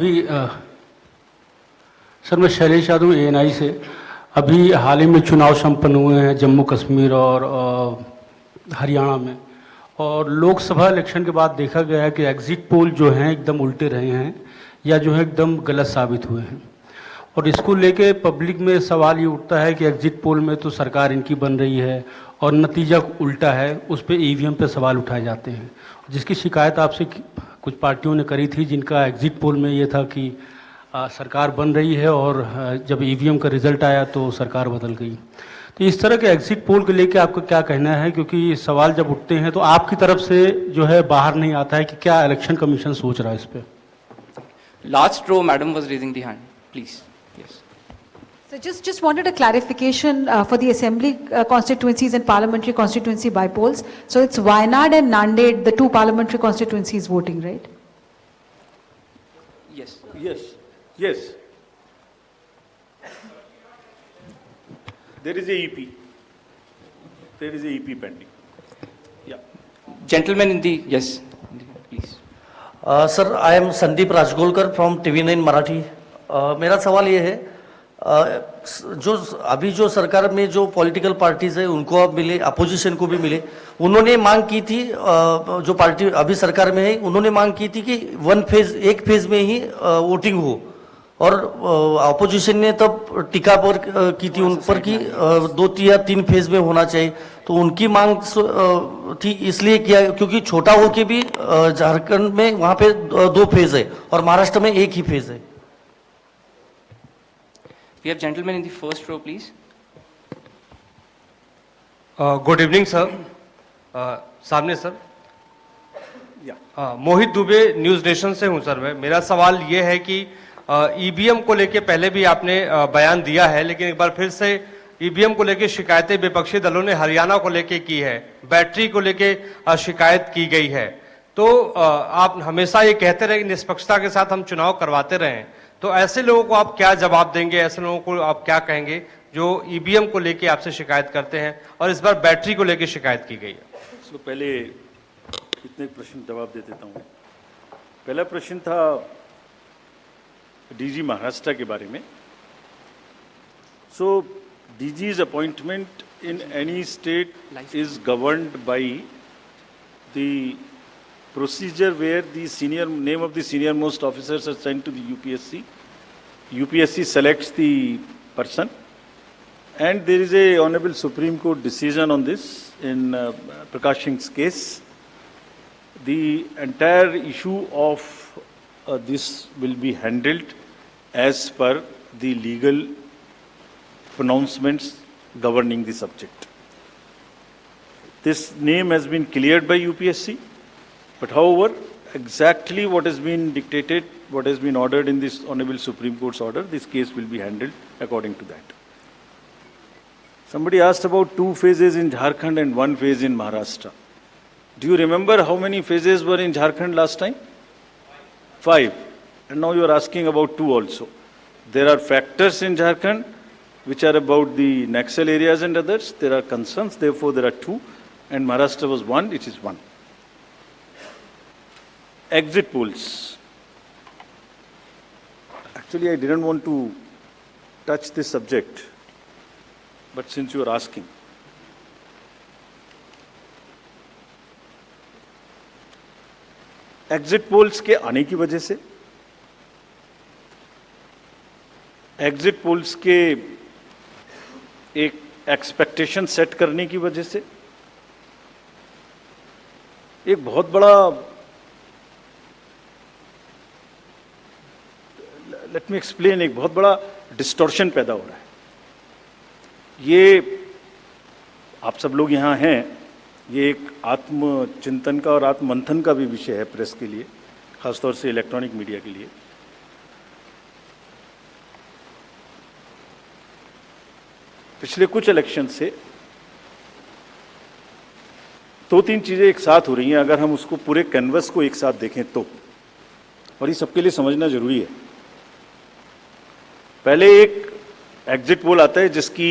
अभी सर मैं शैलेश यादव एएनआई से। अभी हाल ही में चुनाव संपन्न हुए हैं जम्मू कश्मीर और हरियाणा में, और लोकसभा इलेक्शन के बाद देखा गया है कि एग्जिट पोल जो हैं एकदम उल्टे रहे हैं या जो है एकदम गलत साबित हुए हैं। और इसको लेके पब्लिक में सवाल ये उठता है कि एग्जिट पोल में तो सरकार इनकी बन रही है और नतीजा उल्टा है, उस पर ईवीएम पे सवाल उठाए जाते हैं, जिसकी शिकायत आपसे कुछ पार्टियों ने करी थी, जिनका एग्जिट पोल में ये था कि सरकार बन रही है और जब ईवीएम का रिजल्ट आया तो सरकार बदल गई। तो इस तरह के एग्जिट पोल को लेके आपका क्या कहना है, क्योंकि सवाल जब उठते हैं तो आपकी तरफ से जो है बाहर नहीं आता है कि क्या इलेक्शन कमीशन सोच रहा है इस पर। Last row, madam was raising the hand. Please. Yes. So just wanted a clarification for the assembly constituencies and parliamentary constituency by-polls. So it's Wayanad and Nanded, the two parliamentary constituencies voting, right? Yes. Yes, yes. There is a EP. There is a EP pending. Yeah. Gentlemen in the, yes, please. Sir I am Sandeep Rajgolkar from TV9 Marathi. मेरा सवाल ये है, जो अभी जो सरकार में जो पॉलिटिकल पार्टीज है उनको अब मिले, अपोजिशन को भी मिले, उन्होंने मांग की थी, जो पार्टी अभी सरकार में है उन्होंने मांग की थी कि एक फेज में ही वोटिंग हो, और अपोजिशन ने तब टीका पर की थी उन पर कि 2 या 3 फेज में होना चाहिए। तो उनकी मांग थी इसलिए किया क्योंकि छोटा हो के भी झारखंड में वहां पे 2 फेज है और महाराष्ट्र में 1 ही फेज है। We have gentlemen in the first row, please. Good evening sir. सामने सर। मोहित दुबे, न्यूज नेशन से हूं सर मैं। मेरा सवाल ये है कि ईवीएम को लेके पहले भी आपने बयान दिया है, लेकिन एक बार फिर से ईवीएम को लेके शिकायतें विपक्षी दलों ने हरियाणा को लेके की है, बैटरी को लेके शिकायत की गई है। तो आप हमेशा ये कहते रहे कि निष्पक्षता के साथ हम चुनाव करवाते रहें, तो ऐसे लोगों को आप क्या जवाब देंगे, ऐसे लोगों को आप क्या कहेंगे जो ईवीएम को लेके आपसे शिकायत करते हैं और इस बार बैटरी को लेके शिकायत की गई है? इसको पहले इतने प्रश्न जवाब दे देता हूँ। पहला प्रश्न था डीजी महाराष्ट्र के बारे में। सो DG's appointment in any state is governed by the procedure where the name of the senior most officers are sent to the UPSC. UPSC selects the person, and there is a Honorable Supreme Court decision on this in Prakash Singh's case. The entire issue of this will be handled as per the legal pronouncements governing the subject. This name has been cleared by UPSC, but however, exactly what has been dictated, what has been ordered in this Honorable Supreme Court's order, this case will be handled according to that. Somebody asked about 2 phases in Jharkhand and 1 phase in Maharashtra. Do you remember how many phases were in Jharkhand last time? 5. And now you are asking about 2 also. There are factors in Jharkhand which are about the Naxal areas and others. There are concerns, therefore there are 2, and Maharashtra was 1, which is 1. Exit polls. Actually, I didn't want to touch this subject, but since you are asking. Exit polls के आने की वजह से, exit polls के एक expectation set करने की वजह से एक बहुत बड़ा, लेट मी एक्सप्लेन, एक बहुत बड़ा डिस्टॉर्शन पैदा हो रहा है। ये आप सब लोग यहाँ हैं, ये एक आत्मचिंतन का और आत्ममंथन का भी विषय है प्रेस के लिए, खासतौर से इलेक्ट्रॉनिक मीडिया के लिए। पिछले कुछ इलेक्शन से 2-3 चीजें एक साथ हो रही हैं, अगर हम उसको पूरे कैनवस को एक साथ देखें तो, और ये सबके लिए समझना जरूरी है। पहले एक एग्जिट पोल आता है जिसकी